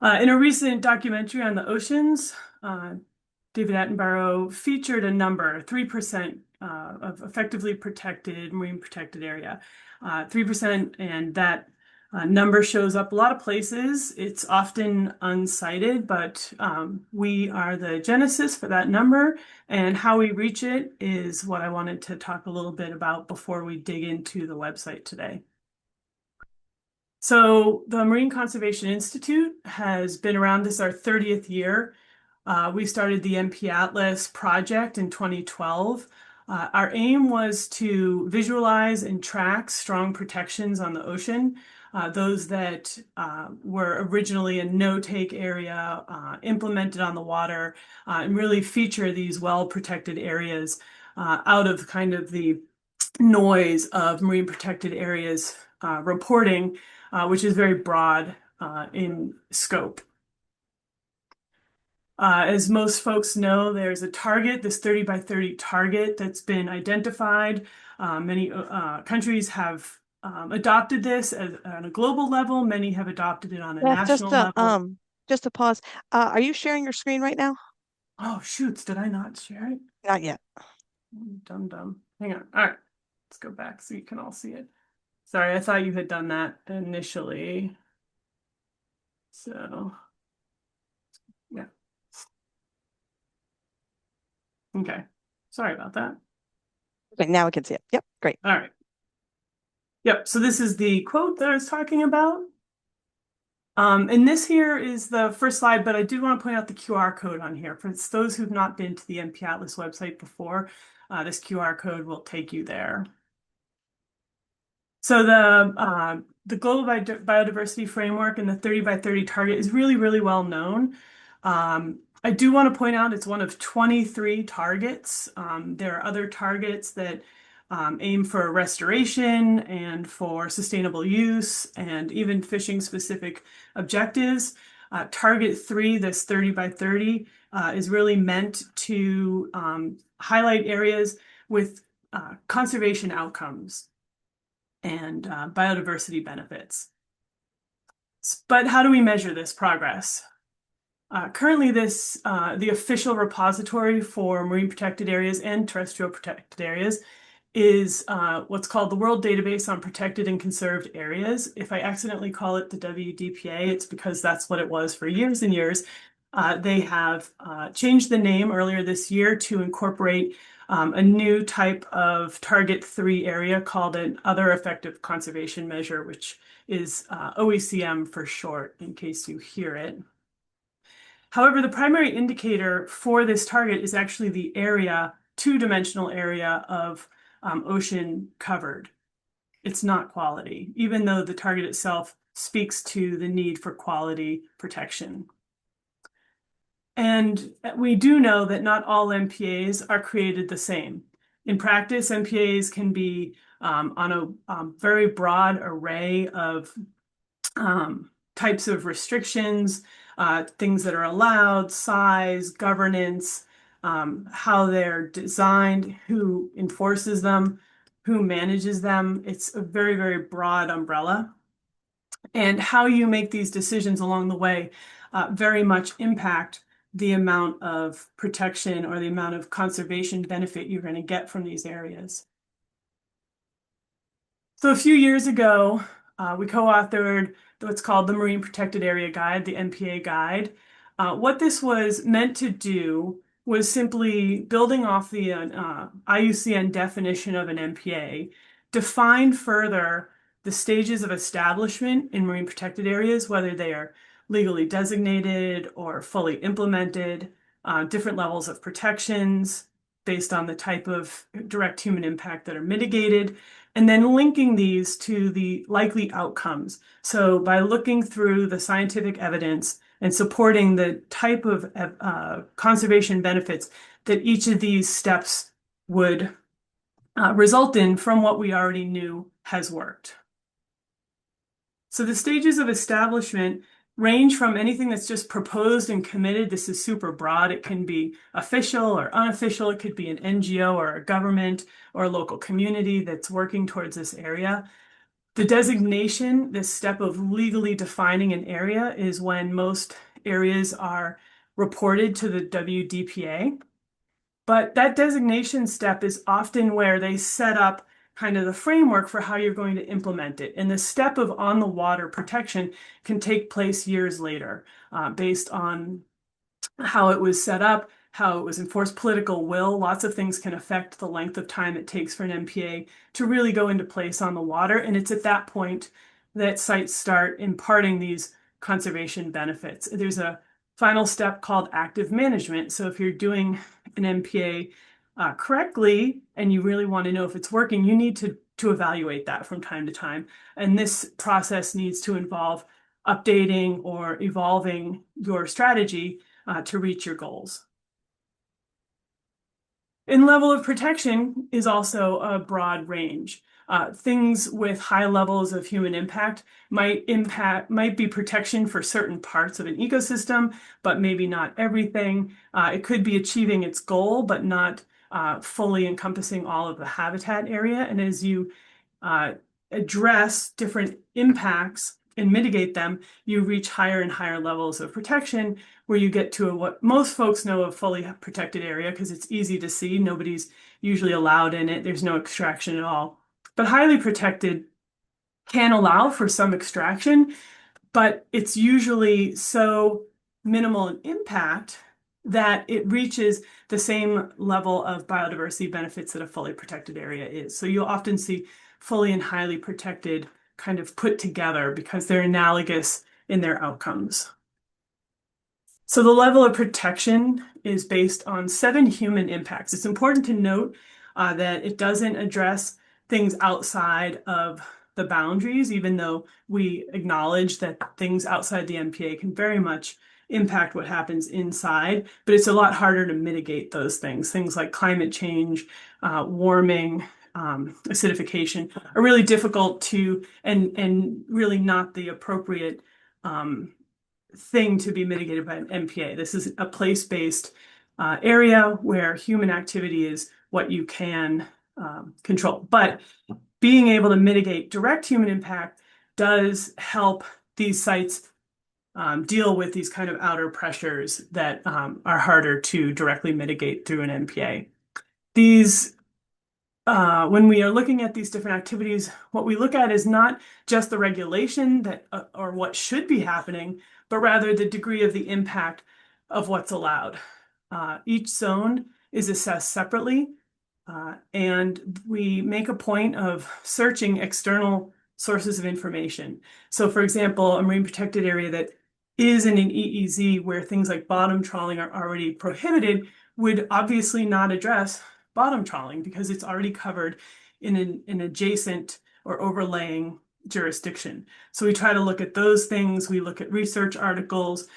In a recent documentary on the oceans, David Attenborough featured a number, 3% of effectively protected, marine protected area. 3%, and that number shows up a lot of places. It's often uncited, but we are the genesis for that number, and how we reach it is what I wanted to talk a little bit about before we dig into the website today. So the Marine Conservation Institute has been around. This is our 30th year. We started the MPAtlas project in 2012. Our aim was to visualize and track strong protections on the ocean, those that were originally a no-take area, implemented on the water, and really feature these well-protected areas out of kind of the noise of marine protected areas reporting, which is very broad in scope. As most folks know, there's a target, this 30 by 30 target that's been identified. Many countries have adopted this on a global level. Many have adopted it on a Beth, national level. just to pause. Are you sharing your screen right now? Oh, shoots, did I not share it? Not yet. Dum dum. Hang on. All right, let's go back so you can all see it. Sorry, I thought you had done that initially. So, yeah. Okay. Sorry about that. Okay, now we can see it. Yep, great. All right. Yep. So this is the quote that I was talking about. And this here is the first slide, but I do want to point out the QR code on here. For those who've not been to the MPAtlas website before, this QR code will take you there. So the Global Biodiversity Framework and the 30 by 30 target is really, really well known. I do want to point out it's one of 23 targets. There are other targets that aim for restoration and for sustainable use and even fishing specific objectives. Target 3, this 30 by 30, is really meant to highlight areas with conservation outcomes and biodiversity benefits. But how do we measure this progress? Currently, the official repository for marine protected areas and terrestrial protected areas is what's called the World Database on Protected and Conserved Areas. If I accidentally call it the WDPA, it's because that's what it was for years and years. They have changed the name earlier this year to incorporate a new type of Target 3 area called an Other Effective Conservation Measure, which is OECM for short, in case you hear it. However, the primary indicator for this target is actually the area, two-dimensional area of ocean covered. It's not quality, even though the target itself speaks to the need for quality protection. And we do know that not all MPAs are created the same. In practice, MPAs can be on a very broad array of types of restrictions, things that are allowed, size, governance, how they're designed, who enforces them, who manages them. It's a very, very broad umbrella. And how you make these decisions along the way very much impact the amount of protection or the amount of conservation benefit you're going to get from these areas. So a few years ago, we co-authored what's called the Marine Protected Area Guide, the MPA Guide. What this was meant to do was simply building off the IUCN definition of an MPA, define further the stages of establishment in marine protected areas, whether they are legally designated or fully implemented, different levels of protections based on the type of direct human impact that are mitigated, and then linking these to the likely outcomes. So by looking through the scientific evidence and supporting the type of conservation benefits that each of these steps would result in from what we already knew has worked. So the stages of establishment range from anything that's just proposed and committed. This is super broad. It can be official or unofficial. It could be an NGO or a government or a local community that's working towards this area. The designation, this step of legally defining an area, is when most areas are reported to the WDPA. But that designation step is often where they set up kind of the framework for how you're going to implement it. And the step of on the water protection can take place years later, based on how it was set up, how it was enforced, political will. Lots of things can affect the length of time it takes for an MPA to really go into place on the water. And it's at that point that sites start imparting these conservation benefits. There's a final step called active management. So if you're doing an MPA correctly and you really want to know if it's working, you need to evaluate that from time to time. And this process needs to involve updating or evolving your strategy to reach your goals. And level of protection is also a broad range. Things with high levels of human impact might be protection for certain parts of an ecosystem, but maybe not everything. It could be achieving its goal, but not fully encompassing all of the habitat area. And as you address different impacts and mitigate them, you reach higher and higher levels of protection, where you get to what most folks know of fully protected area because it's easy to see. Nobody's usually allowed in it. There's no extraction at all. But highly protected can allow for some extraction, but it's usually so minimal in impact that it reaches the same level of biodiversity benefits that a fully protected area is. So you'll often see fully and highly protected kind of put together because they're analogous in their outcomes. So the level of protection is based on 7 human impacts. It's important to note that it doesn't address things outside of the boundaries, even though we acknowledge that things outside the MPA can very much impact what happens inside, but it's a lot harder to mitigate those things. Things like climate change, warming, acidification are really difficult to, and really not the appropriate thing to be mitigated by an MPA. This is a place-based area where human activity is what you can control. But being able to mitigate direct human impact does help these sites deal with these kind of outer pressures that are harder to directly mitigate through an MPA. These when we are looking at these different activities, what we look at is not just the regulation that or what should be happening, but rather the degree of the impact of what's allowed. Each zone is assessed separately, and we make a point of searching external sources of information. So for example, a marine protected area that is in an EEZ where things like bottom trawling are already prohibited would obviously not address bottom trawling because it's already covered in an adjacent or overlaying jurisdiction. So we try to look at those things. We look at research articles,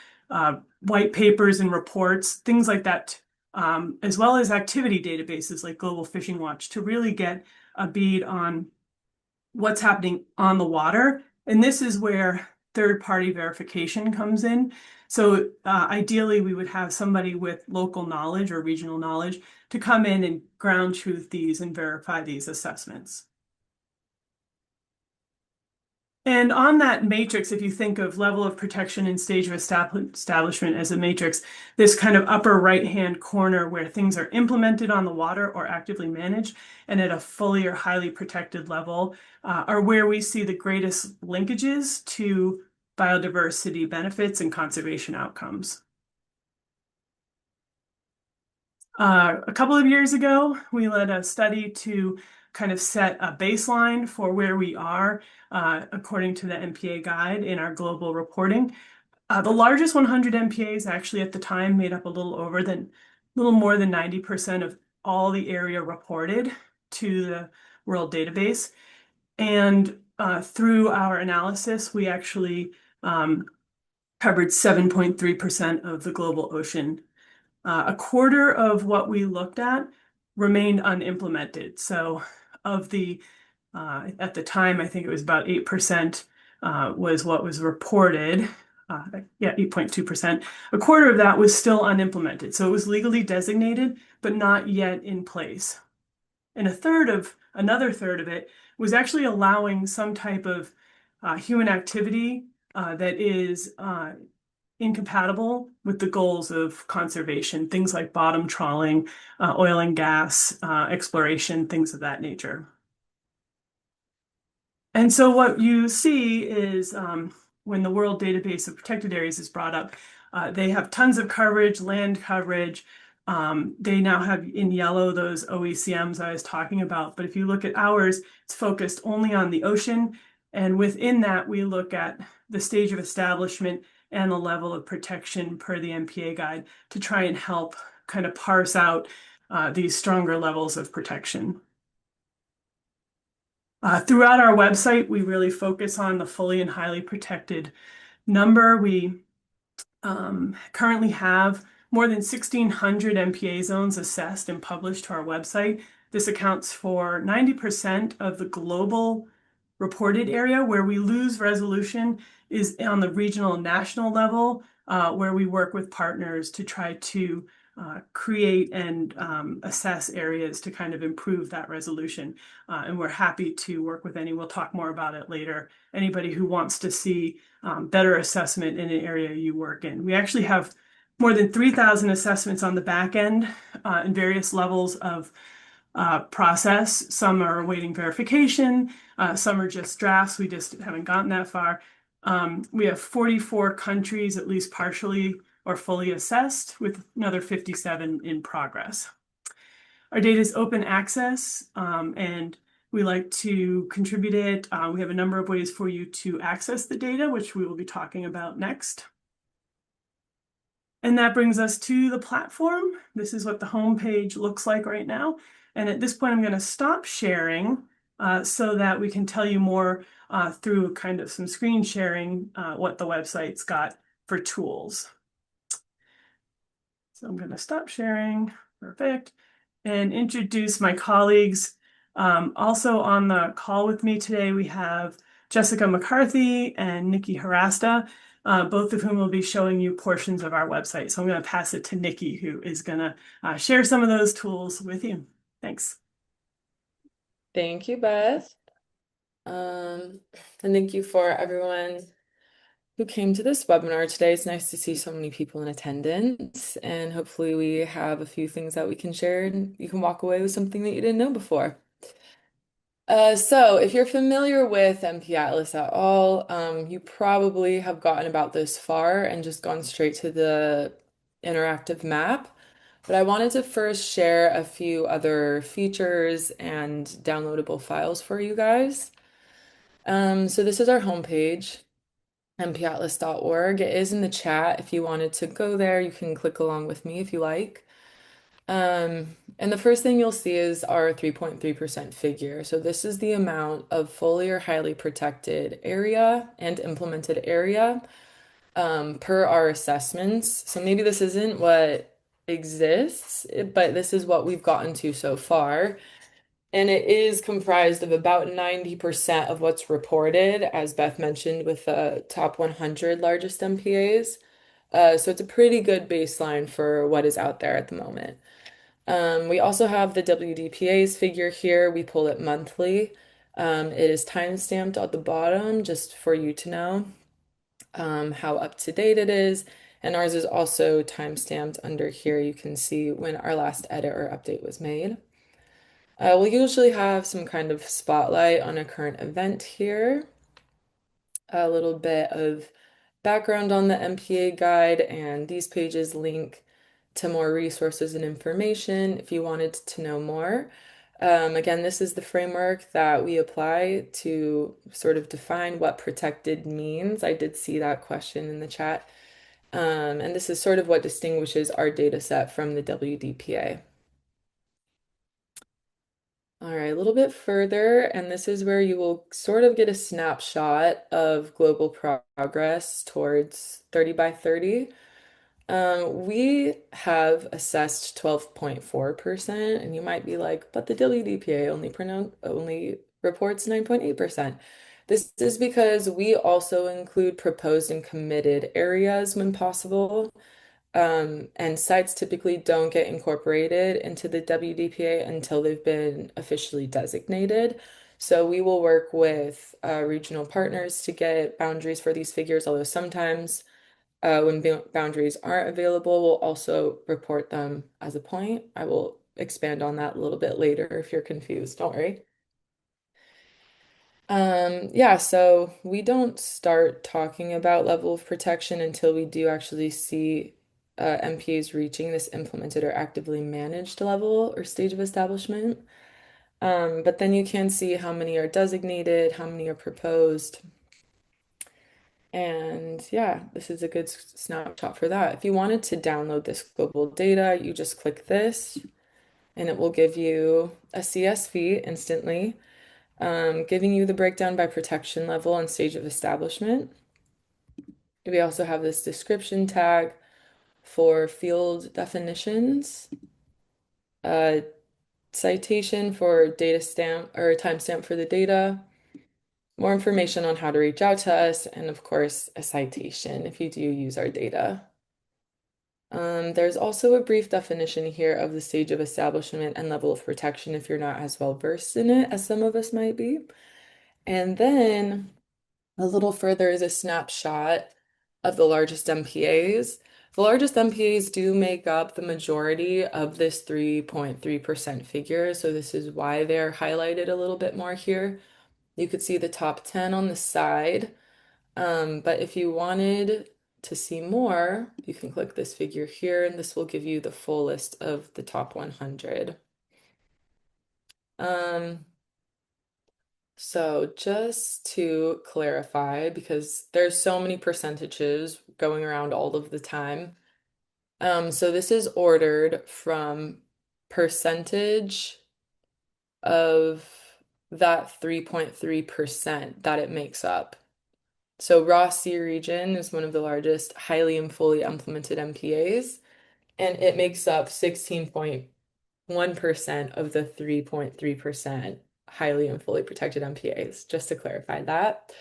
white papers and reports, things like that, as well as activity databases like Global Fishing Watch to really get a bead on what's happening on the water. And this is where third-party verification comes in. So ideally, we would have somebody with local knowledge or regional knowledge to come in and ground truth these and verify these assessments. And on that matrix, if you think of level of protection and stage of establishment as a matrix, this kind of upper right-hand corner where things are implemented on the water or actively managed and at a fully or highly protected level are where we see the greatest linkages to biodiversity benefits and conservation outcomes. A couple of years ago, we led a study to kind of set a baseline for where we are according to the MPA guide in our global reporting. The largest 100 MPAs actually at the time made up a little more than 90% of all the area reported to the world database. And through our analysis, we actually covered 7.3% of the global ocean. A quarter of what we looked at remained unimplemented. So of the, at the time, I think it was about 8% was what was reported. Yeah, 8.2%. A quarter of that was still unimplemented. So it was legally designated, but not yet in place. And another third of it was actually allowing some type of human activity that is incompatible with the goals of conservation, things like bottom trawling, oil and gas exploration, things of that nature. And so what you see is when the World Database of Protected Areas is brought up, they have tons of coverage, land coverage. They now have in yellow those OECMs I was talking about. But if you look at ours, it's focused only on the ocean. And within that, we look at the stage of establishment and the level of protection per the MPA guide to try and help kind of parse out these stronger levels of protection. Throughout our website, we really focus on the fully and highly protected number. We currently have more than 1,600 MPA zones assessed and published to our website. This accounts for 90% of the global reported area. Where we lose resolution is on the regional and national level, where we work with partners to try to create and assess areas to kind of improve that resolution. And we're happy to work with we'll talk more about it later, anybody who wants to see better assessment in an area you work in. We actually have more than 3,000 assessments on the back end in various levels of process. Some are awaiting verification, some are just drafts. We just haven't gotten that far. We have 44 countries, at least partially or fully assessed, with another 57 in progress. Our data is open access, and we like to contribute it. We have a number of ways for you to access the data, which we will be talking about next. And that brings us to the platform. This is what the home page looks like right now. And at this point, I'm going to stop sharing so that we can tell you more through kind of some screen sharing what the website's got for tools. So I'm going to stop sharing. Perfect. And introduce my colleagues. Also on the call with me today, we have Jessica MacCarthy and Nikki Harasta, both of whom will be showing you portions of our website. So I'm going to pass it to Nikki, who is going to share some of those tools with you. Thanks. Thank you, Beth. And thank you for everyone who came to this webinar today. It's nice to see so many people in attendance, and hopefully we have a few things that we can share and you can walk away with something that you didn't know before. So if you're familiar with MPAtlas at all, you probably have gotten about this far and just gone straight to the interactive map. But I wanted to first share a few other features and downloadable files for you guys. So this is our homepage, MPAtlas.org. It is in the chat. If you wanted to go there, you can click along with me if you like. And the first thing you'll see is our 3.3% figure. So this is the amount of fully or highly protected area and implemented area per our assessments. So maybe this isn't what exists, but this is what we've gotten to so far. And it is comprised of about 90% of what's reported, as Beth mentioned, with the top 100 largest MPAs. So it's a pretty good baseline for what is out there at the moment. We also have the WDPA's figure here. We pull it monthly. It is timestamped at the bottom just for you to know how up to date it is. And ours is also timestamped under here. You can see when our last edit or update was made. We'll usually have some kind of spotlight on a current event here. A little bit of background on the MPA guide, and these pages link to more resources and information if you wanted to know more. Again, this is the framework that we apply to sort of define what protected means. I did see that question in the chat. And this is sort of what distinguishes our data set from the WDPA. All right, a little bit further, and this is where you will sort of get a snapshot of global progress towards 30 by 30. We have assessed 12.4%, and you might be like, but the WDPA only reports 9.8%. This is because we also include proposed and committed areas when possible. And sites typically don't get incorporated into the WDPA until they've been officially designated. So we will work with regional partners to get boundaries for these figures, although sometimes when boundaries aren't available, we'll also report them as a point. I will expand on that a little bit later if you're confused, don't worry. Yeah, so we don't start talking about level of protection until we do actually see MPAs reaching this implemented or actively managed level or stage of establishment. But then you can see how many are designated, how many are proposed. And yeah, this is a good snapshot for that. If you wanted to download this global data, you just click this and it will give you a CSV instantly, giving you the breakdown by protection level and stage of establishment. We also have this description tag for field definitions, a citation for data stamp or a timestamp for the data, more information on how to reach out to us, and of course, a citation if you do use our data. There's also a brief definition here of the stage of establishment and level of protection if you're not as well versed in it as some of us might be. And then a little further is a snapshot of the largest MPAs. The largest MPAs do make up the majority of this 3.3% figure, so this is why they're highlighted a little bit more here. You could see the top 10 on the side, but if you wanted to see more, you can click this figure here, and this will give you the full list of the top 100. So just to clarify, because there's so many percentages going around all of the time. So this is ordered from percentage of that 3.3% that it makes up. So Raw Sea region is one of the largest highly and fully implemented MPAs, and it makes up 16.1% of the 3.3% highly and fully protected MPAs, just to clarify that.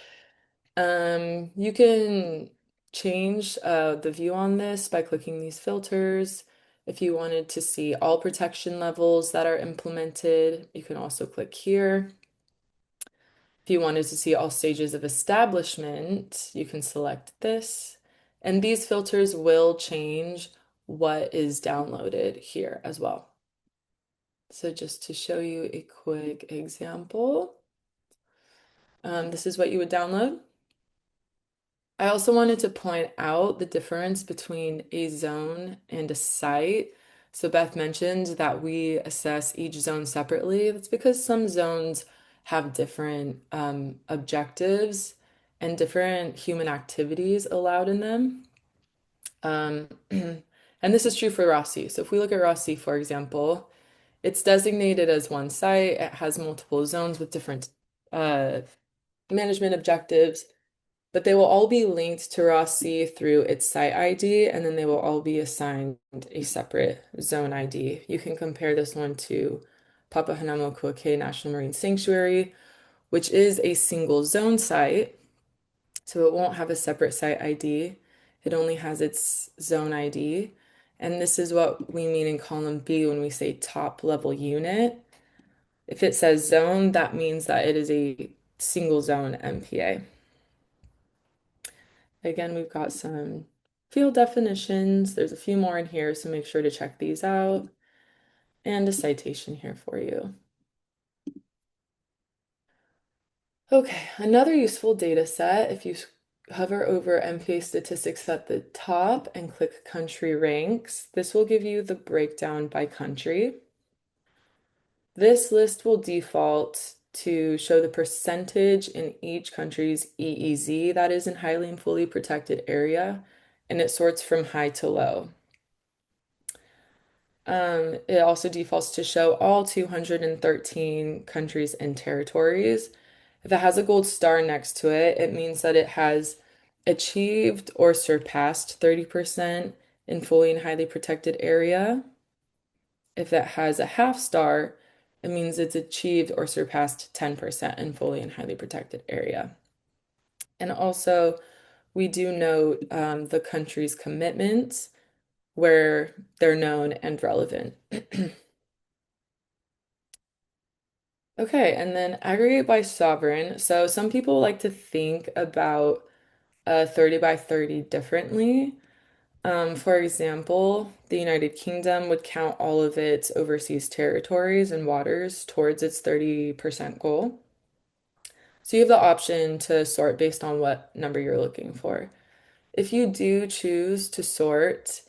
You can change the view on this by clicking these filters. If you wanted to see all protection levels that are implemented, you can also click here. If you wanted to see all stages of establishment, you can select this. And these filters will change what is downloaded here as well. So just to show you a quick example, this is what you would download. I also wanted to point out the difference between a zone and a site. So Beth mentioned that we assess each zone separately. That's because some zones have different objectives and different human activities allowed in them. And this is true for Rossi. So if we look at Rossi, for example, it's designated as one site. It has multiple zones with different management objectives, but they will all be linked to Rossi through its site ID, and then they will all be assigned a separate zone ID. You can compare this one to Papahanaumokuakea National Marine Sanctuary, which is a single zone site, so it won't have a separate site ID. It only has its zone ID. And this is what we mean in column B when we say top level unit. If it says zone, that means that it is a single zone MPA. Again, we've got some field definitions. There's a few more in here, so make sure to check these out. And a citation here for you. Okay, another useful data set, if you hover over MPA statistics at the top and click country ranks, this will give you the breakdown by country. This list will default to show the percentage in each country's EEZ, that is in highly and fully protected area, and it sorts from high to low. It also defaults to show all 213 countries and territories. If it has a gold star next to it, it means that it has achieved or surpassed 30% in fully and highly protected area. If it has a half star, it means it's achieved or surpassed 10% in fully and highly protected area. And also, we do note the country's commitments where they're known and relevant. Okay, and then aggregate by sovereign. So some people like to think about 30 by 30 differently. For example, the United Kingdom would count all of its overseas territories and waters towards its 30% goal. So you have the option to sort based on what number you're looking for. If you do choose to sort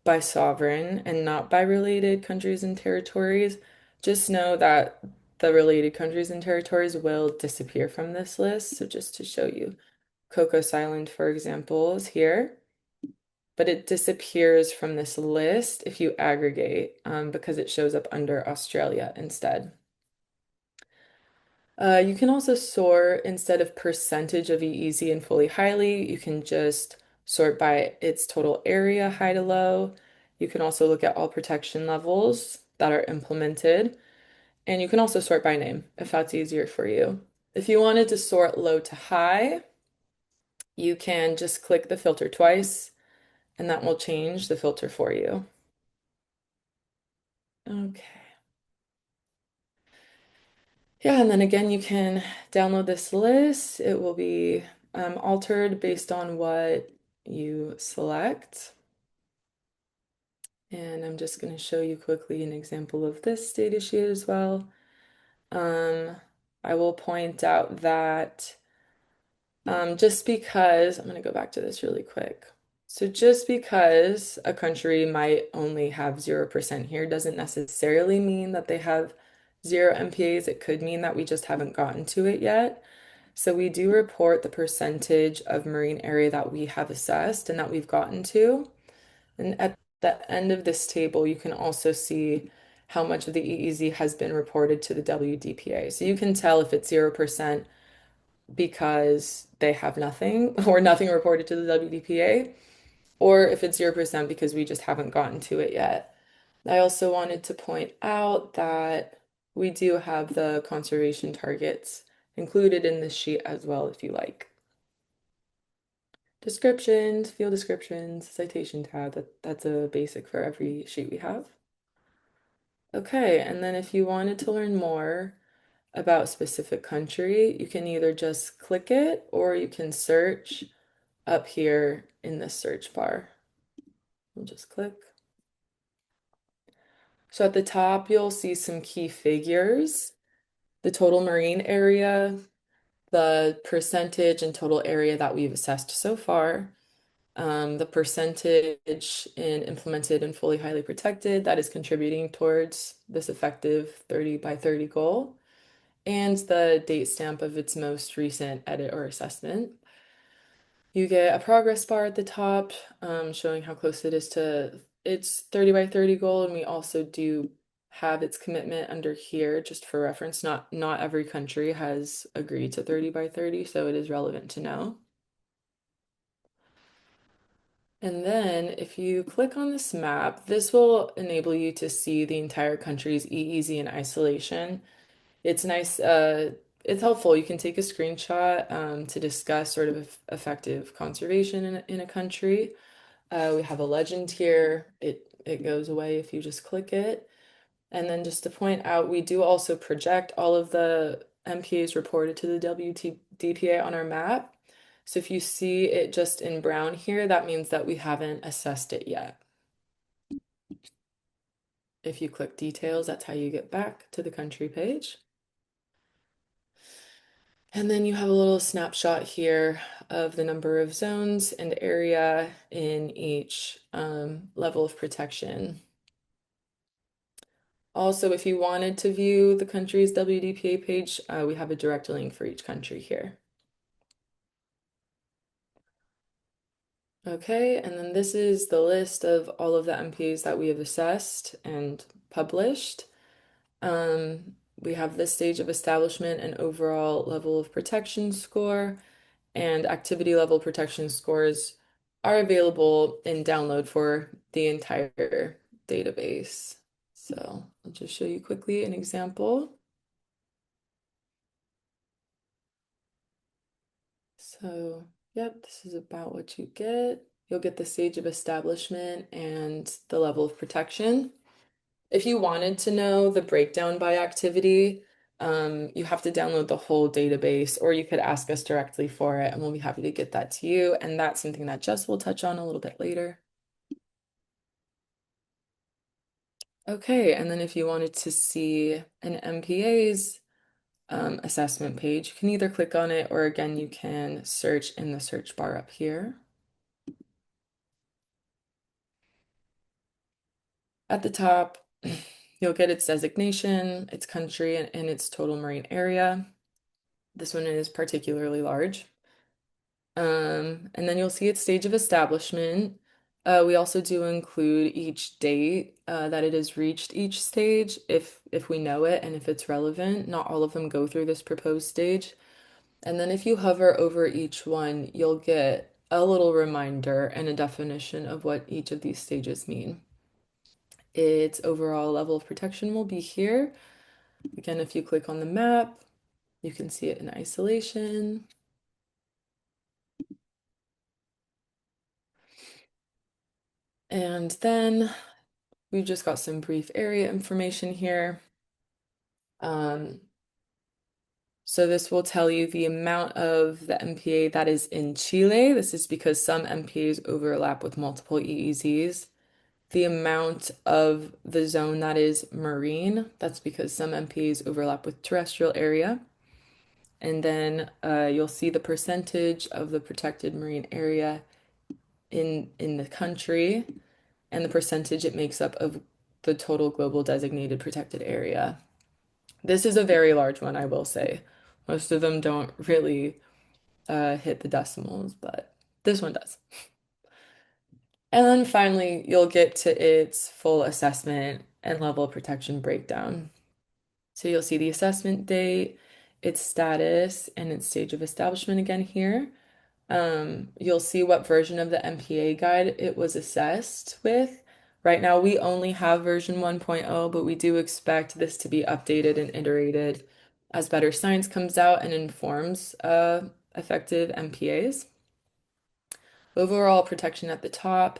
by sovereign and not by related countries and territories, just know that the related countries and territories will disappear from this list. So just to show you, Cocos Island, for example, is here, but it disappears from this list if you aggregate because it shows up under Australia instead. You can also sort instead of percentage of EEZ and fully highly, you can just sort by its total area, high to low. You can also look at all protection levels that are implemented. And you can also sort by name if that's easier for you. If you wanted to sort low to high, you can just click the filter twice, and that will change the filter for you. Okay. Yeah, and then again, you can download this list. It will be altered based on what you select. And I'm just going to show you quickly an example of this data sheet as well. I will point out that just because, I'm going to go back to this really quick. So just because a country might only have 0% here doesn't necessarily mean that they have 0 MPAs. It could mean that we just haven't gotten to it yet. So we do report the percentage of marine area that we have assessed and that we've gotten to. And at the end of this table, you can also see how much of the EEZ has been reported to the WDPA. So you can tell if it's 0% because they have nothing or nothing reported to the WDPA, or if it's 0% because we just haven't gotten to it yet. I also wanted to point out that we do have the conservation targets included in this sheet as well, if you like. Descriptions, field descriptions, citation tab, that's a basic for every sheet we have. Okay, and then if you wanted to learn more about specific country, you can either just click it or you can search up here in the search bar. We'll just click. So at the top, you'll see some key figures, the total marine area, the percentage and total area that we've assessed so far, the percentage in implemented and fully highly protected that is contributing towards this effective 30 by 30 goal, and the date stamp of its most recent edit or assessment. You get a progress bar at the top, showing how close it is to its 30 by 30 goal, and we also do have its commitment under here, just for reference. Not every country has agreed to 30 by 30, so it is relevant to know. And then if you click on this map, this will enable you to see the entire country's EEZ in isolation. It's nice, it's helpful. You can take a screenshot to discuss sort of effective conservation in a country. We have a legend here. It goes away if you just click it. And then just to point out, we do also project all of the MPAs reported to the WDPA on our map. So if you see it just in brown here, that means that we haven't assessed it yet. If you click details, that's how you get back to the country page. And then you have a little snapshot here of the number of zones and area in each level of protection. Also, if you wanted to view the country's WDPA page, we have a direct link for each country here. Okay, and then this is the list of all of the MPAs that we have assessed and published. We have this stage of establishment and overall level of protection score, and activity level protection scores are available in download for the entire database. So I'll just show you quickly an example. So, yep, this is about what you get. you'll get the stage of establishment and the level of protection. If you wanted to know the breakdown by activity, you have to download the whole database, or you could ask us directly for it, and we'll be happy to get that to you. And that's something that Jess will touch on a little bit later. Okay, and then if you wanted to see an MPA's assessment page, you can either click on it, or again, you can search in the search bar up here. At the top, you'll get its designation, its country, and its total marine area. This one is particularly large. And then you'll see its stage of establishment. We also do include each date that it has reached each stage if we know it and if it's relevant. Not all of them go through this proposed stage. And then if you hover over each one, you'll get a little reminder and a definition of what each of these stages mean. Its overall level of protection will be here. Again, if you click on the map, you can see it in isolation. And then we've just got some brief area information here. So this will tell you the amount of the MPA that is in Chile. This is because some MPAs overlap with multiple EEZs. The amount of the zone that is marine, that's because some MPAs overlap with terrestrial area. And then you'll see the percentage of the protected marine area in the country and the percentage it makes up of the total global designated protected area. This is a very large one, I will say. Most of them don't really hit the decimals, but this one does. And then finally, you'll get to its full assessment and level of protection breakdown. So you'll see the assessment date, its status, and its stage of establishment again here. You'll see what version of the MPA guide it was assessed with. Right now, we only have version 1.0, but we do expect this to be updated and iterated as better science comes out and informs effective MPAs. Overall protection at the top,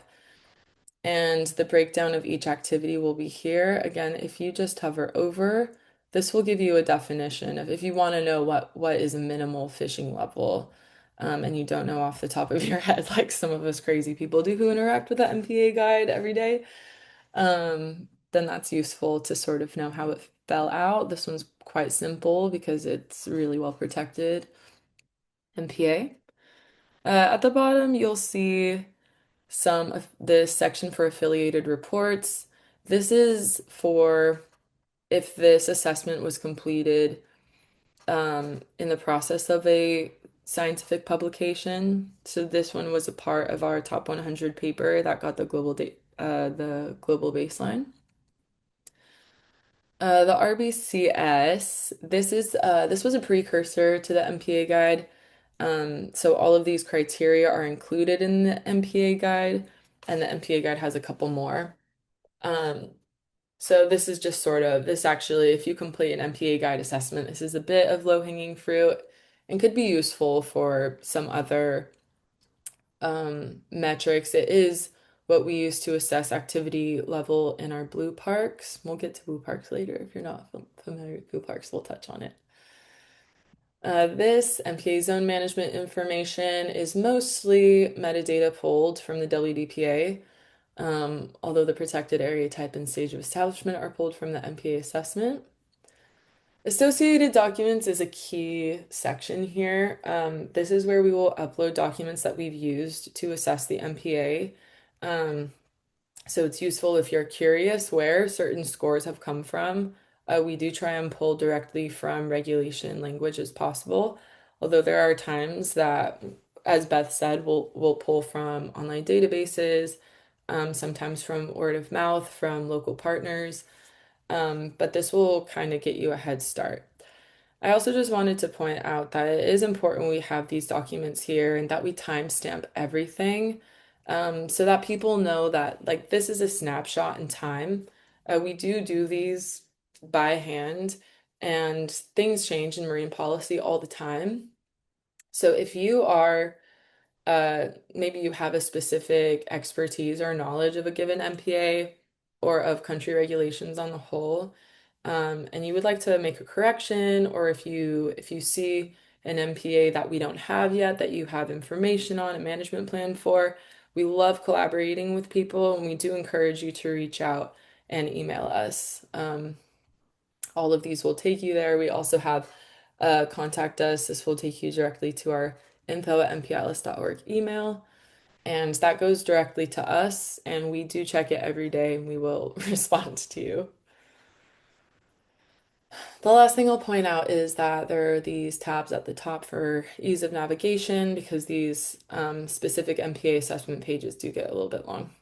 and the breakdown of each activity will be here. Again, if you just hover over, this will give you a definition of if you want to know what is a minimal fishing level, and you don't know off the top of your head, like some of us crazy people do who interact with the MPA guide every day, then that's useful to sort of know how it fell out. This one's quite simple because it's really well protected MPA. At the bottom, you'll see some of this section for affiliated reports. This is for if this assessment was completed in the process of a scientific publication. So this one was a part of our top 100 paper that got the global baseline. The RBCS, this was a precursor to the MPA guide. So all of these criteria are included in the MPA guide, and the MPA guide has a couple more. So this is just sort of this actually, if you complete an MPA guide assessment, this is a bit of low-hanging fruit and could be useful for some other metrics. It is what we use to assess activity level in our blue parks. We'll get to blue parks later. If you're not familiar with blue parks, we'll touch on it. This MPA zone management information is mostly metadata pulled from the WDPA, although the protected area type and stage of establishment are pulled from the MPA assessment. Associated documents is a key section here. This is where we will upload documents that we've used to assess the MPA. So it's useful if you're curious where certain scores have come from. We do try and pull directly from regulation language as possible, although there are times that, as Beth said, we'll pull from online databases, sometimes from word of mouth, from local partners, but this will kind of get you a head start. I also just wanted to point out that it is important we have these documents here and that we timestamp everything, so that people know that like this is a snapshot in time. We do these by hand, and things change in marine policy all the time. So if you are maybe you have a specific expertise or knowledge of a given MPA or of country regulations on the whole, and you would like to make a correction, or if you see an MPA that we don't have yet that you have information on a management plan for, we love collaborating with people, and we do encourage you to reach out and email us. All of these will take you there. We also have contact us. This will take you directly to our info@mpatlas.org email. And that goes directly to us, and we do check it every day, and we will respond to you. The last thing I'll point out is that there are these tabs at the top for ease of navigation because these specific MPA assessment pages do get a little bit long.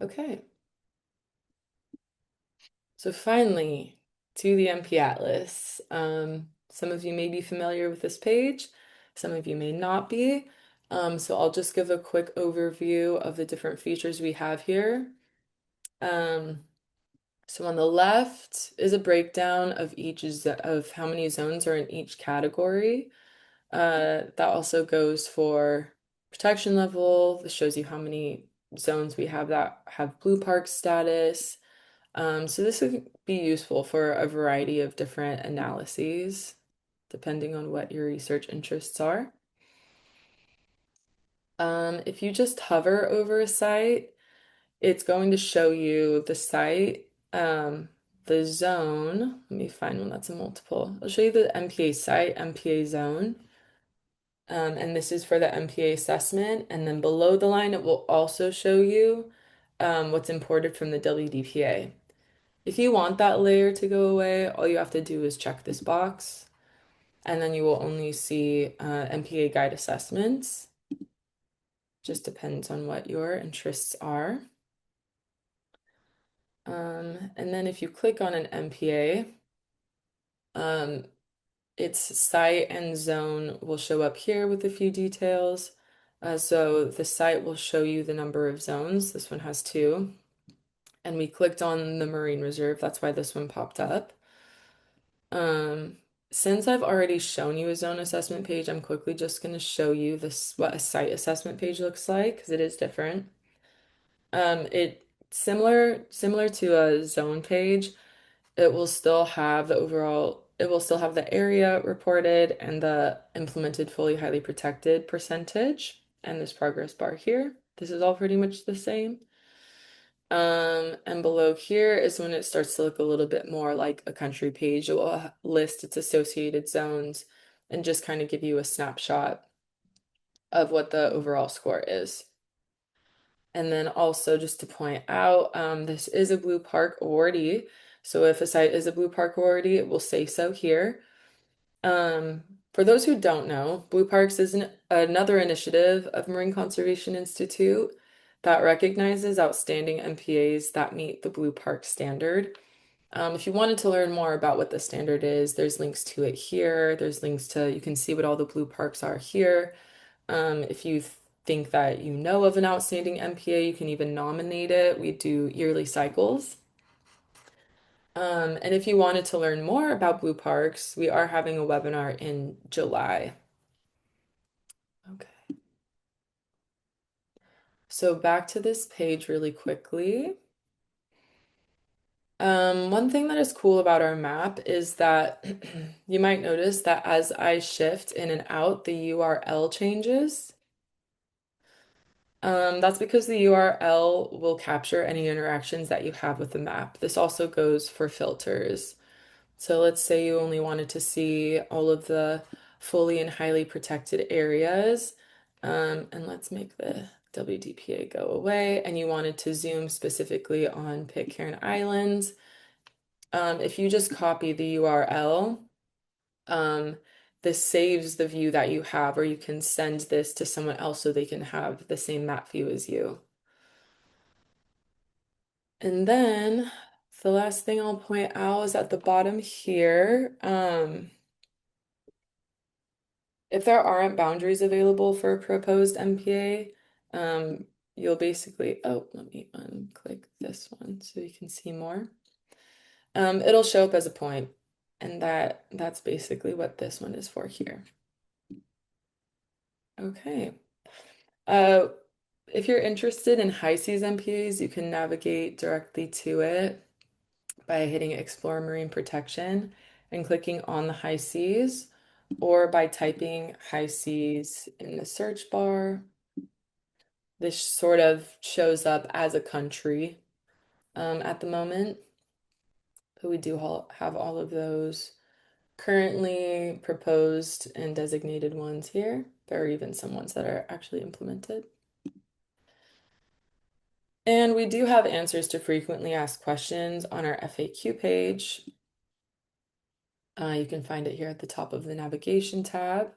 Okay. So finally, to the MPAtlas. Some of you may be familiar with this page, some of you may not be. So I'll just give a quick overview of the different features we have here. So on the left is a breakdown of of how many zones are in each category. That also goes for protection level. This shows you how many zones we have that have blue park status. So this would be useful for a variety of different analyses, depending on what your research interests are. If you just hover over a site, it's going to show you the site, the zone. Let me find one that's a multiple. I'll show you the MPA site, MPA zone. And this is for the MPA assessment. And then below the line, it will also show you what's imported from the WDPA. If you want that layer to go away, all you have to do is check this box, and then you will only see MPA guide assessments. Just depends on what your interests are. And then if you click on an MPA, its site and zone will show up here with a few details. So the site will show you the number of zones. This one has 2. And we clicked on the Marine Reserve. That's why this one popped up. Since I've already shown you a zone assessment page, I'm quickly just going to show you what a site assessment page looks like because it is different. It similar to a zone page, it will still have the area reported and the implemented fully highly protected percentage and this progress bar here. This is all pretty much the same. And below here is when it starts to look a little bit more like a country page. It will list its associated zones and just kind of give you a snapshot of what the overall score is. And then also just to point out, this is a Blue Park awardee. So if a site is a Blue Park awardee, it will say so here. For those who don't know, Blue Parks is another initiative of Marine Conservation Institute that recognizes outstanding MPAs that meet the Blue Park standard. If you wanted to learn more about what the standard is, there's links to it here. There's links you can see what all the Blue Parks are here. If you think that you know of an outstanding MPA, you can even nominate it. We do yearly cycles. And if you wanted to learn more about Blue Parks, we are having a webinar in July. Okay. So back to this page really quickly. One thing that is cool about our map is that you might notice that as I shift in and out, the URL changes. That's because the URL will capture any interactions that you have with the map. This also goes for filters. So let's say you only wanted to see all of the fully and highly protected areas. And let's make the WDPA go away. And you wanted to zoom specifically on Pitcairn Islands. If you just copy the URL, this saves the view that you have, or you can send this to someone else so they can have the same map view as you. And then the last thing I'll point out is at the bottom here, if there aren't boundaries available for a proposed MPA, you'll basically, let me unclick this one so you can see more. It'll show up as a point, and that's basically what this one is for here. Okay. Uh, if you're interested in high seas MPAs, you can navigate directly to it by hitting Explore Marine Protection and clicking on the high seas, or by typing high seas in the search bar. This sort of shows up as a country at the moment, but we do have all of those currently proposed and designated ones here. There are even some ones that are actually implemented. And we do have answers to frequently asked questions on our FAQ page. You can find it here at the top of the navigation tab.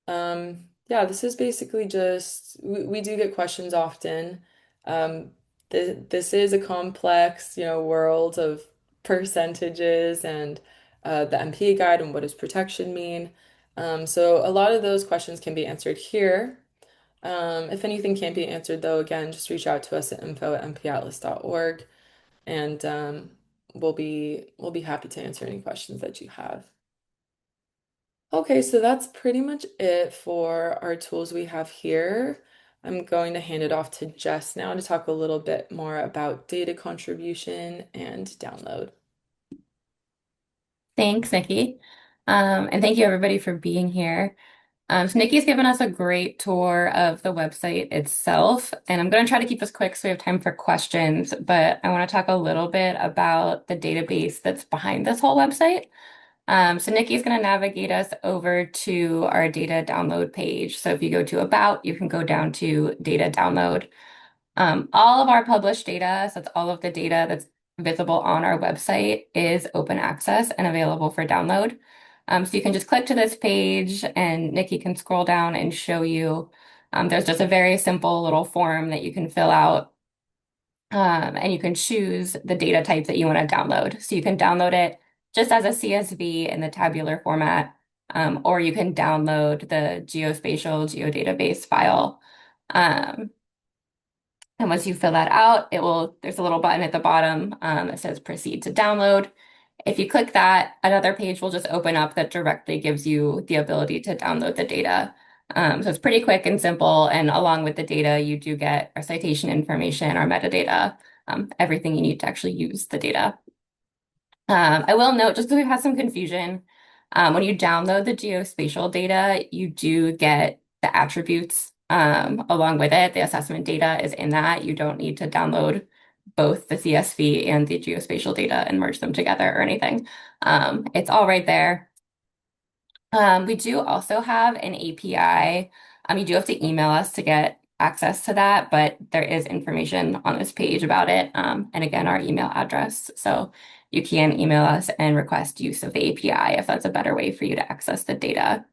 Yeah, this is basically just, we do get questions often. Um, this is a complex, world of percentages and the MPA guide and what does protection mean. So a lot of those questions can be answered here. If anything can't be answered, though, again, just reach out to us at info@mpatlas.org, and we'll be happy to answer any questions that you have. Okay, so that's pretty much it for our tools we have here. I'm going to hand it off to Jess now to talk a little bit more about data contribution and download. Thanks, Nikki. And thank you everybody for being here. So Nikki's given us a great tour of the website itself, and I'm going to try to keep this quick so we have time for questions, but I want to talk a little bit about the database that's behind this whole website. So Nikki's going to navigate us over to our data download page. So if you go to About, you can go down to Data Download. All of our published data, so that's all of the data that's visible on our website, is open access and available for download. So you can just click to this page and Nikki can scroll down and show you. There's just a very simple little form that you can fill out, and you can choose the data type that you want to download. So you can download it just as a CSV in the tabular format, or you can download the geospatial geodatabase file. And once you fill that out, there's a little button at the bottom that says proceed to download. If you click that, another page will just open up that directly gives you the ability to download the data. So it's pretty quick and simple. And along with the data, you do get our citation information, our metadata, everything you need to actually use the data. I will note, just because we've had some confusion, when you download the geospatial data, you do get the attributes along with it. The assessment data is in that. You don't need to download both the CSV and the geospatial data and merge them together or anything. It's all right there. We do also have an API. You do have to email us to get access to that, but there is information on this page about it. And again, our email address. So you can email us and request use of the API if that's a better way for you to access the data.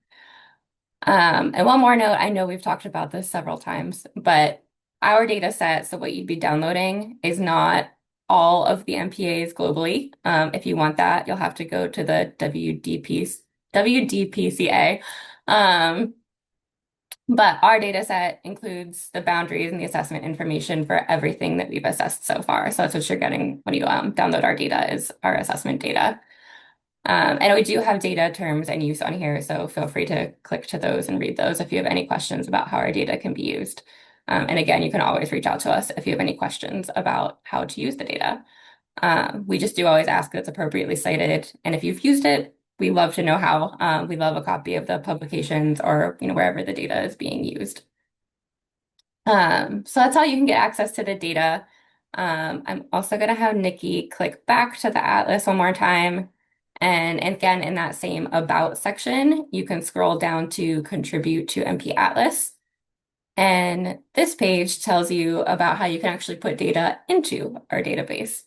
And one more note, I know we've talked about this several times, but our data set, so what you'd be downloading, is not all of the MPAs globally. If you want that, you'll have to go to the WDPCA. But our data set includes the boundaries and the assessment information for everything that we've assessed so far. So that's what you're getting when you download our data, is our assessment data. And we do have data terms and use on here, so feel free to click to those and read those if you have any questions about how our data can be used. And again, you can always reach out to us if you have any questions about how to use the data. We just do always ask that it's appropriately cited, and if you've used it, we love to know how. We love a copy of the publications or wherever the data is being used. So that's how you can get access to the data. I'm also going to have Nikki click back to the atlas one more time. And again, in that same About section, you can scroll down to Contribute to MPAtlas. And this page tells you about how you can actually put data into our database.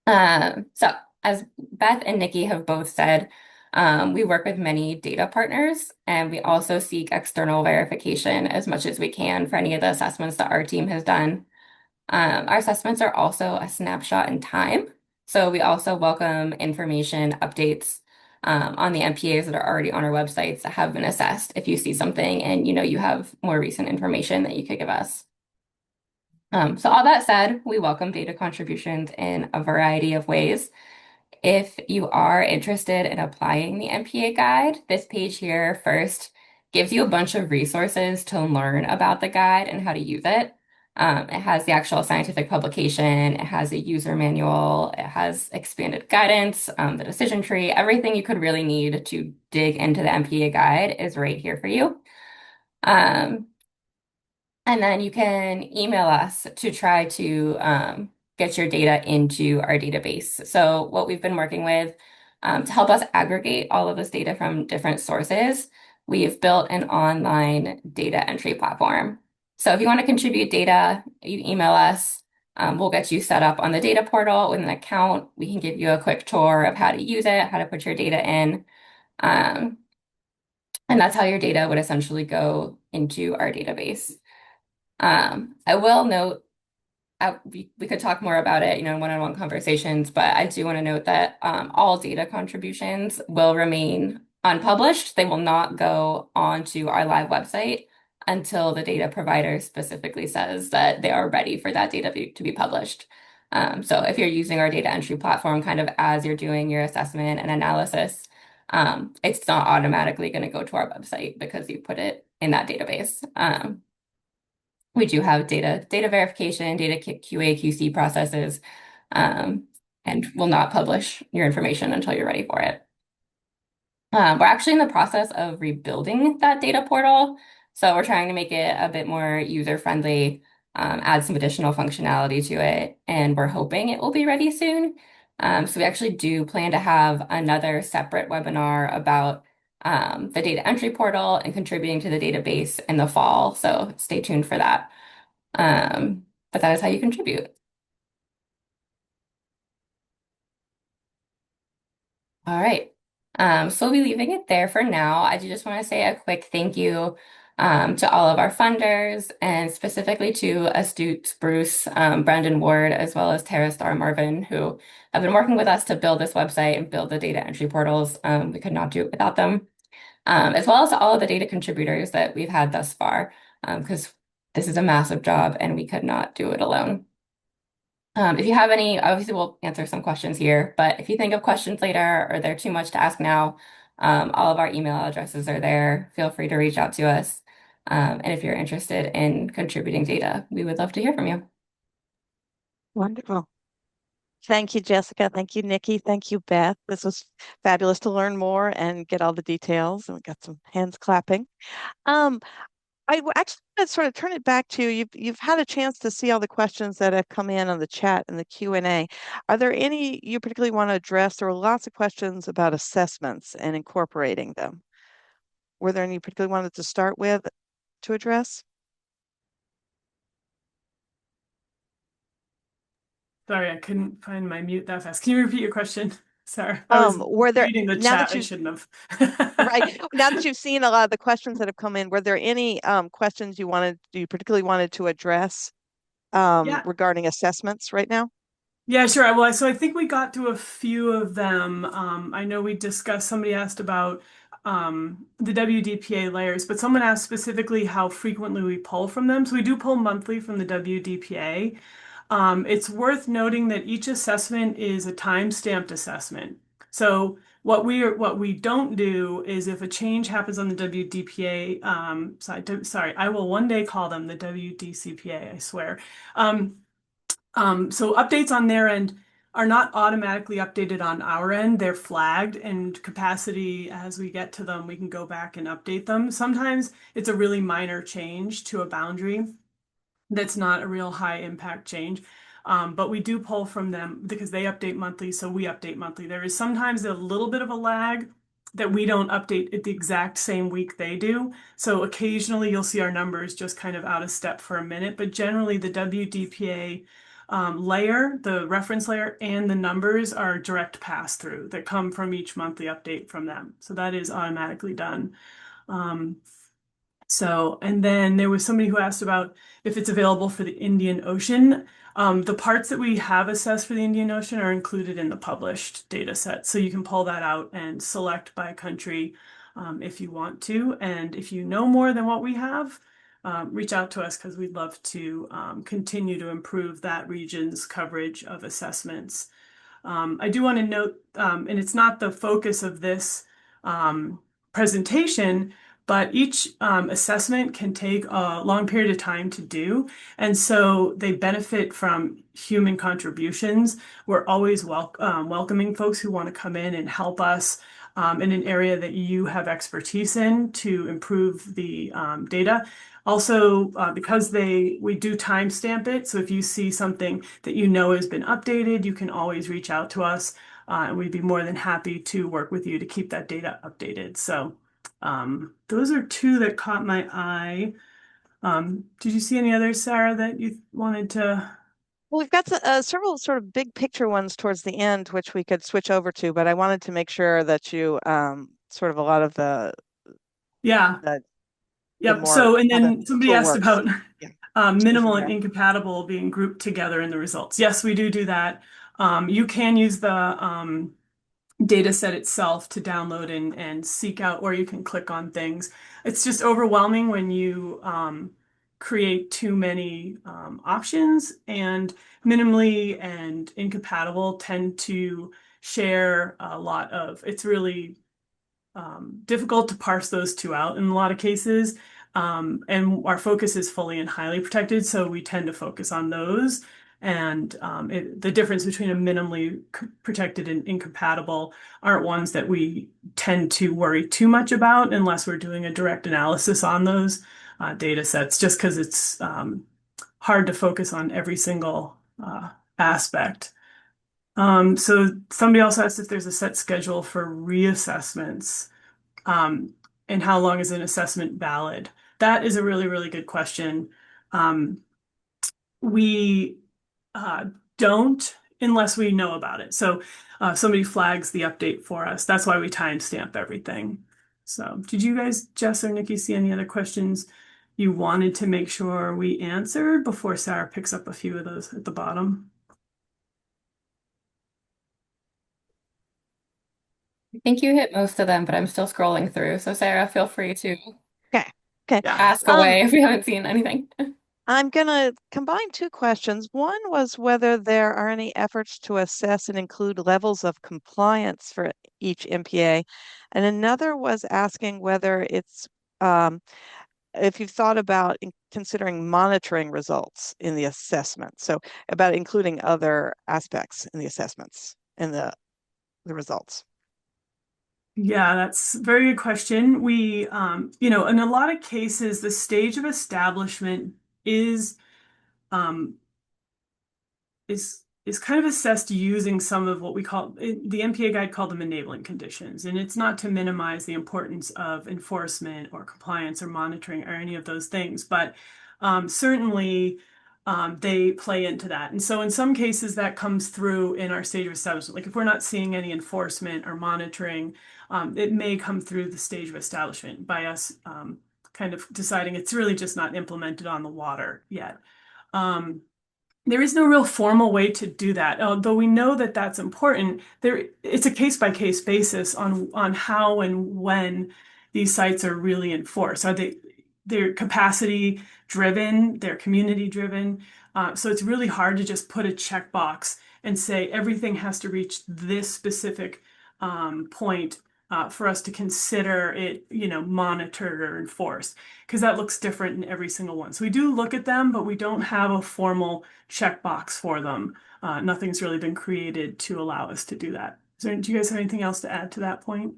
So as Beth and Nikki have both said, we work with many data partners, and we also seek external verification as much as we can for any of the assessments that our team has done. Our assessments are also a snapshot in time. So we also welcome information updates on the MPAs that are already on our websites that have been assessed if you see something and you have more recent information that you could give us. So all that said, we welcome data contributions in a variety of ways. If you are interested in applying the MPA guide, this page here first gives you a bunch of resources to learn about the guide and how to use it. It has the actual scientific publication, it has a user manual, it has expanded guidance, the decision tree, everything you could really need to dig into the MPA guide is right here for you. And then you can email us to try to get your data into our database. So what we've been working with to help us aggregate all of this data from different sources, we've built an online data entry platform. So if you want to contribute data, you email us. We'll get you set up on the data portal with an account. We can give you a quick tour of how to use it, how to put your data in. And that's how your data would essentially go into our database. I will note, we could talk more about it, in one-on-one conversations, but I do want to note that all data contributions will remain unpublished. They will not go onto our live website until the data provider specifically says that they are ready for that data to be published. So if you're using our data entry platform kind of as you're doing your assessment and analysis, it's not automatically going to go to our website because you put it in that database. We do have data verification, data QA, QC processes, and will not publish your information until you're ready for it. We're actually in the process of rebuilding that data portal. So we're trying to make it a bit more user-friendly, add some additional functionality to it, and we're hoping it will be ready soon. So we actually do plan to have another separate webinar about the data entry portal and contributing to the database in the fall. So stay tuned for that. But that is how you contribute. All right. So we'll be leaving it there for now. I do just want to say a quick thank you to all of our funders and specifically to Astute Bruce, Brandon Ward, as well as Tara Star Marvin, who have been working with us to build this website and build the data entry portals. We could not do it without them, as well as all of the data contributors that we've had thus far, because this is a massive job and we could not do it alone. If you have any, obviously we'll answer some questions here, but if you think of questions later or they're too much to ask now, all of our email addresses are there. Feel free to reach out to us. And if you're interested in contributing data, we would love to hear from you. Wonderful. Thank you, Jessica. Thank you, Nikki. Thank you, Beth. This was fabulous to learn more and get all the details. And we got some hands clapping. Actually want to sort of turn it back to you. You've had a chance to see all the questions that have come in on the chat and the Q&A. Are there any you particularly want to address? There were lots of questions about assessments and incorporating them. Were there any you particularly wanted to start with to address? Sorry, I couldn't find my mute that fast. Can you repeat your question? Sorry, I was Were there reading the now chat. that I you shouldn't have. right now that you've seen a lot of the questions that have come in, were there any questions you particularly wanted to address Yeah. regarding assessments right now? Yeah, sure. Well, so I think we got to a few of them. I know we discussed, somebody asked about the WDPA layers, but someone asked specifically how frequently we pull from them. So we do pull monthly from the WDPA. It's worth noting that each assessment is a time-stamped assessment. So what we don't do is if a change happens on the WDPA, sorry, I will one day call them the WDCPA, I swear. So updates on their end are not automatically updated on our end. They're flagged, and capacity, as we get to them, we can go back and update them. Sometimes it's a really minor change to a boundary that's not a real high impact change. But we do pull from them because they update monthly, so we update monthly. There is sometimes a little bit of a lag that we don't update at the exact same week they do. So occasionally you'll see our numbers just kind of out of step for a minute, but generally the WDPA layer, the reference layer, and the numbers are direct pass-through that come from each monthly update from them. So that is automatically done. And then there was somebody who asked about if it's available for the Indian Ocean. The parts that we have assessed for the Indian Ocean are included in the published data set. So you can pull that out and select by country if you want to. And if you know more than what we have, reach out to us because we'd love to continue to improve that region's coverage of assessments. I do want to note, and it's not the focus of this presentation, but each assessment can take a long period of time to do. And so they benefit from human contributions. We're always welcoming folks who want to come in and help us in an area that you have expertise in to improve the data. Also, because we do timestamp it, so if you see something that you know has been updated, you can always reach out to us, and we'd be more than happy to work with you to keep that data updated. So those are two that caught my eye. Did you see any others, Sarah, that you wanted to? Well, we've got several sort of big picture ones towards the end, which we could switch over to, but I wanted to make sure that you sort of a lot of Yeah. the Yep. more So, and how the then somebody tool asked works. about Yeah, go minimal from and there. incompatible being grouped together in the results. Yes, we do that. You can use the data set itself to download and seek out, or you can click on things. It's just overwhelming when you create too many options, and minimally and incompatible tend to share a lot of, it's really difficult to parse those two out in a lot of cases. And our focus is fully and highly protected, so we tend to focus on those. And the difference between a minimally protected and incompatible aren't ones that we tend to worry too much about unless we're doing a direct analysis on those data sets, just because it's hard to focus on every single aspect. So somebody also asked if there's a set schedule for reassessments. And how long is an assessment valid? That is a really, really good question. We don't unless we know about it. So somebody flags the update for us. That's why we timestamp everything. So did you guys, Jess or Nikki, see any other questions you wanted to make sure we answered before Sarah picks up a few of those at the bottom? I think you hit most of them, but I'm still scrolling through. So Sarah, feel free to Okay. Okay. Yeah. ask away if you haven't seen anything. I'm going to combine two questions. One was whether there are any efforts to assess and include levels of compliance for each MPA. And another was asking whether if you've thought about considering monitoring results in the assessment. So about including other aspects in the assessments and the results. Yeah, that's a very good question. We, in a lot of cases, the stage of establishment is um, is kind of assessed using some of what we call the MPA guide called them enabling conditions. And it's not to minimize the importance of enforcement or compliance or monitoring or any of those things, but certainly they play into that. And so in some cases that comes through in our stage of establishment. Like if we're not seeing any enforcement or monitoring, it may come through the stage of establishment by us kind of deciding it's really just not implemented on the water yet. There is no real formal way to do that, although we know that that's important. It's a case-by-case basis on how and when these sites are really enforced. They're capacity driven, they're community driven. So it's really hard to just put a checkbox and say everything has to reach this specific point for us to consider it, monitored or enforced, because that looks different in every single one. So we do look at them, but we don't have a formal checkbox for them. Nothing's really been created to allow us to do that. Do you guys have anything else to add to that point?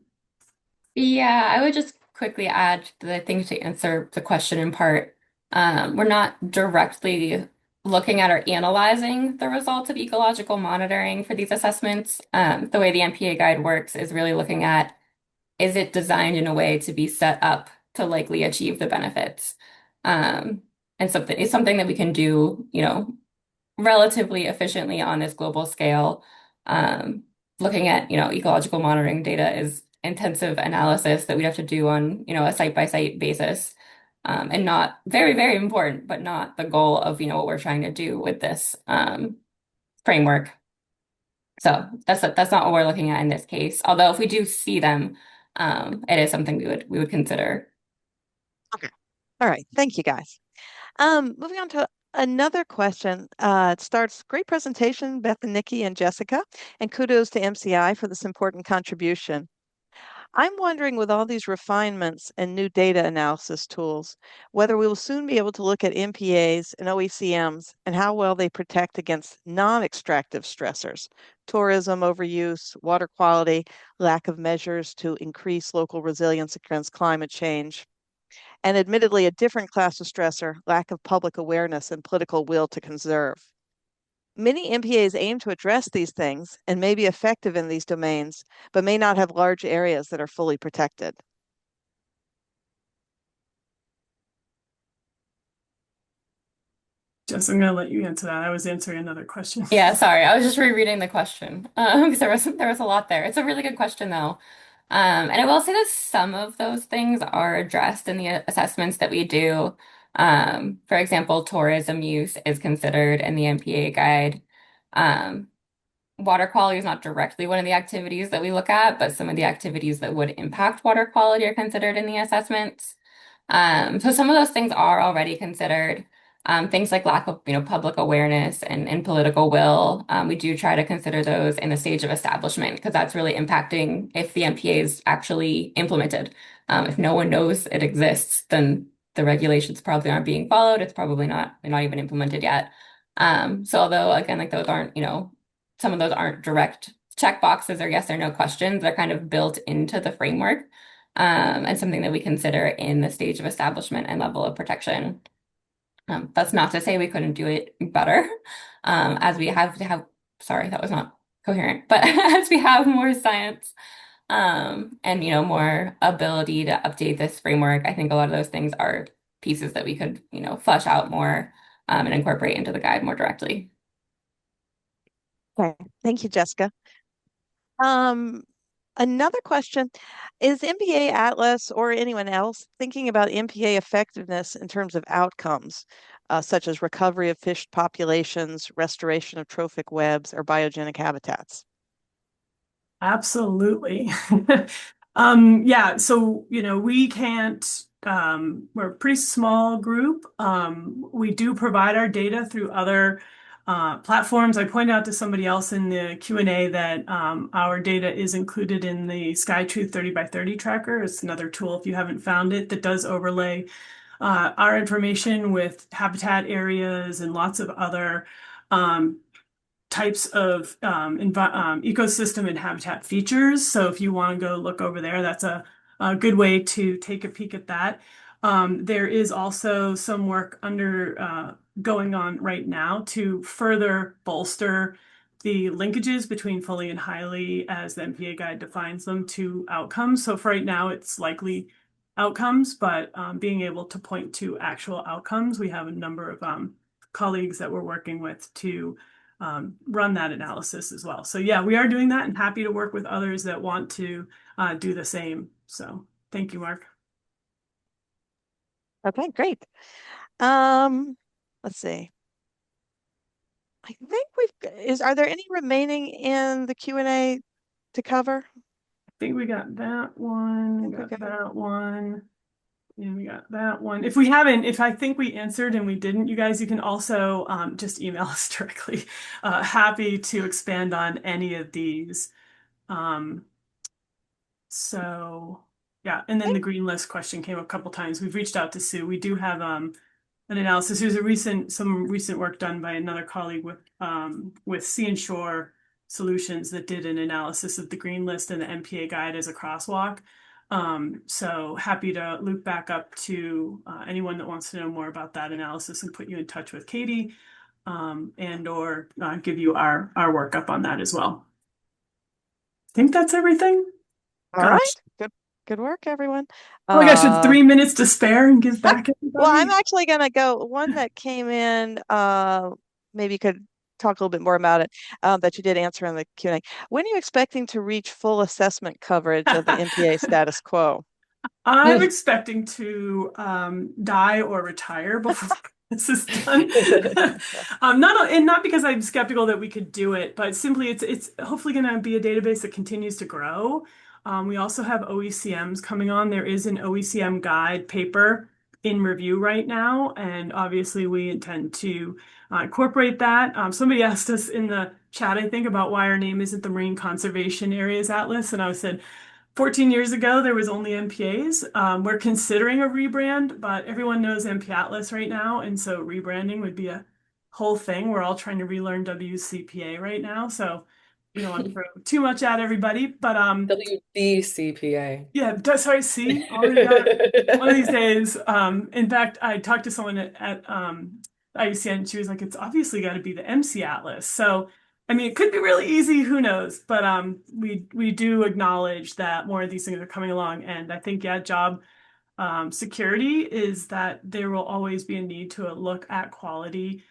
Yeah, I would just quickly add that I think to answer the question in part, we're not directly looking at or analyzing the results of ecological monitoring for these assessments. The way the MPA guide works is really looking at, is it designed in a way to be set up to likely achieve the benefits? And it's something that we can do, relatively efficiently on this global scale. Looking at, ecological monitoring data is intensive analysis that we have to do on, a site-by-site basis. And not very, very important, but not the goal of, what we're trying to do with this framework. So that's not what we're looking at in this case. Although if we do see them, it is something we would consider. Okay. All right. Thank you, guys. Moving on to another question. It starts, great presentation, Beth and Nikki and Jessica, and kudos to MCI for this important contribution. I'm wondering, with all these refinements and new data analysis tools, whether we will soon be able to look at MPAs and OECMs and how well they protect against non-extractive stressors, tourism overuse, water quality, lack of measures to increase local resilience against climate change, and admittedly a different class of stressor, lack of public awareness and political will to conserve. Many MPAs aim to address these things and may be effective in these domains, but may not have large areas that are fully protected. Jess, I'm going to let you answer that. I was answering another question. Yeah, sorry. I was just rereading the question because there was a lot there. It's a really good question though. And I will say that some of those things are addressed in the assessments that we do. For example, tourism use is considered in the MPA guide. Um, Water quality is not directly one of the activities that we look at, but some of the activities that would impact water quality are considered in the assessments. So some of those things are already considered. Things like lack of, public awareness and political will. We do try to consider those in the stage of establishment because that's really impacting if the MPA is actually implemented. If no one knows it exists, then the regulations probably aren't being followed. It's probably not even implemented yet. So although again, like those aren't, some of those aren't direct check boxes or yes or no questions, they're kind of built into the framework and something that we consider in the stage of establishment and level of protection. That's not to say we couldn't do it better, as we have to have, sorry, that was not coherent, but as we have more science and more ability to update this framework, I think a lot of those things are pieces that we could, flesh out more and incorporate into the guide more directly. Okay, thank you, Jessica. Another question, is MPAtlas or anyone else thinking about MPA effectiveness in terms of outcomes, such as recovery of fish populations, restoration of trophic webs, or biogenic habitats? Absolutely. Yeah, so we can't we're a pretty small group. We do provide our data through other platforms. I pointed out to somebody else in the Q&A that our data is included in the SkyTruth 30 by 30 tracker. It's another tool if you haven't found it that does overlay our information with habitat areas and lots of other types of ecosystem and habitat features. So if you want to go look over there, that's a good way to take a peek at that. There is also some work going on right now to further bolster the linkages between fully and highly as the MPA guide defines them to outcomes. So for right now, it's likely outcomes, but being able to point to actual outcomes, we have a number of colleagues that we're working with to run that analysis as well. So yeah, we are doing that and happy to work with others that want to do the same. So thank you, Mark. Okay, great. Let's see. I think are there any remaining in the Q&A to cover? I think we got that one, we got that one, and we got that one. If I think we answered and we didn't, you guys, you can also just email us directly. Happy to expand on any of these. So yeah, and then the green list question came up a couple times. We've reached out to Sue. We do have an analysis. There's some recent work done by another colleague with Sea and Shore Solutions that did an analysis of the green list and the MPA guide as a crosswalk. So happy to loop back up to anyone that wants to know more about that analysis and put you in touch with Katie and or give you our workup on that as well. I think that's everything. All right. Good work, everyone. Oh my gosh, 3 minutes to spare and give back everybody. Well, I'm actually going to go one that came in. Maybe you could talk a little bit more about it that you did answer in the Q&A. When are you expecting to reach full assessment coverage of the MPA status quo? I'm expecting to die or retire before this is done. Not because I'm skeptical that we could do it, but simply it's hopefully going to be a database that continues to grow. We also have OECMs coming on. There is an OECM guide paper in review right now, and obviously we intend to incorporate that. Somebody asked us in the chat, I think, about why our name isn't the Marine Conservation Areas Atlas, and I said, 14 years ago, there was only MPAs. We're considering a rebrand, but everyone knows MPAtlas right now, and so rebranding would be a whole thing. We're all trying to relearn WCPA right now, so we don't want to throw too much at everybody. But WBCPA. yeah, sorry, see, always got one of these days. In fact, I talked to someone at IUCN, and she was like, "It's obviously got to be the MCAtlas." So, I mean, it could be really easy. Who knows? But we do acknowledge that more of these things are coming along, and I think yeah, job security is that there will always be a need to look at quality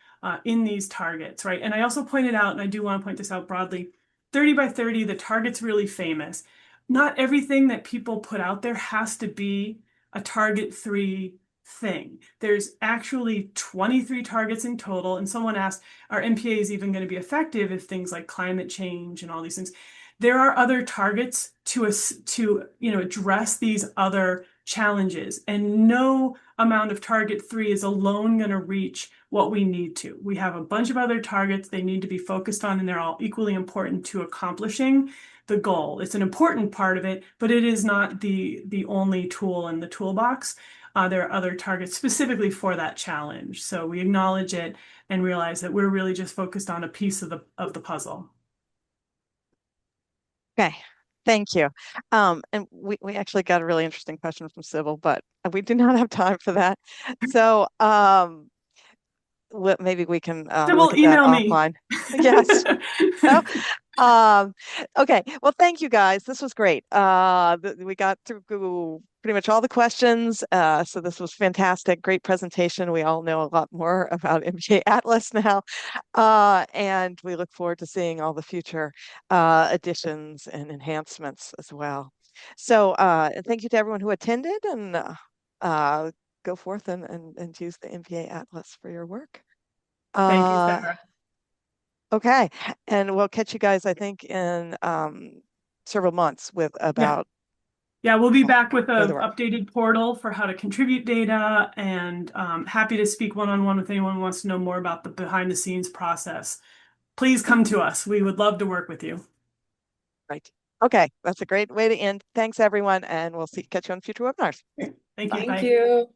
in these targets, right? And I also pointed out, and I do want to point this out broadly, 30 by 30, the target's really famous. Not everything that people put out there has to be a target 3 thing. There's actually 23 targets in total. And someone asked, are MPAs even going to be effective if things like climate change and all these things? There are other targets to address these other challenges, and no amount of target 3 is alone going to reach what we need to. We have a bunch of other targets they need to be focused on, and they're all equally important to accomplishing the goal. It's an important part of it, but it is not the only tool in the toolbox. There are other targets specifically for that challenge. So we acknowledge it and realize that we're really just focused on a piece of the puzzle. Okay, thank you. And we actually got a really interesting question from Sybil, but we do not have time for that. So maybe we can Sybil, look at that email me. offline. Yes. Okay. Well, thank you guys. This was great. We got through pretty much all the questions. So this was fantastic. Great presentation. We all know a lot more about MPAtlas now. And we look forward to seeing all the future additions and enhancements as well. So thank you to everyone who attended, and go forth and use the MPAtlas for your work. Thank you, Sarah. Okay, and we'll catch you guys, I think, in several months with about. Yeah, we'll be back with an further work. updated portal for how to contribute data, and happy to speak one-on-one with anyone who wants to know more about the behind-the-scenes process. Please come to us. We would love to work with you. Right. Okay, that's a great way to end. Thanks, everyone, and we'll catch you on future webinars. Thank you. Thank Bye. you.